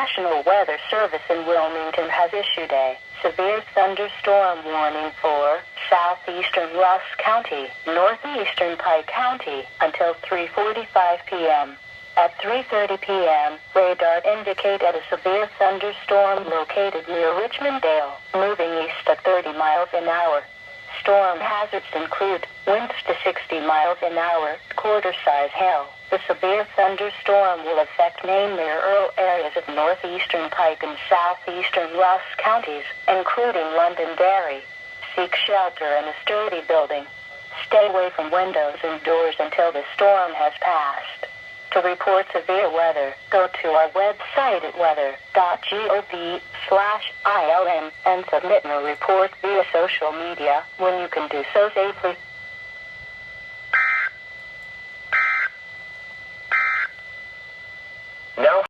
National Weather Service in Wilmington has issued a severe thunderstorm warning for southeastern Rusk County, northeastern Pike County, until 3:45 p.m. At 3:30 p.m., radar indicated a severe thunderstorm located near Richmond-Dale, moving east at 30 miles an hour. Storm hazards include winds to 60 miles an hour, quarter-size hail. The severe thunderstorm will affect mainly rural areas of northeastern Pike and southeastern Rusk counties, including Londonderry. Seek shelter in a sturdy building. Stay away from windows and doors until the storm has passed. To report severe weather, go to our website at weather.gov/ILN and submit a report via social media when you can do so safely.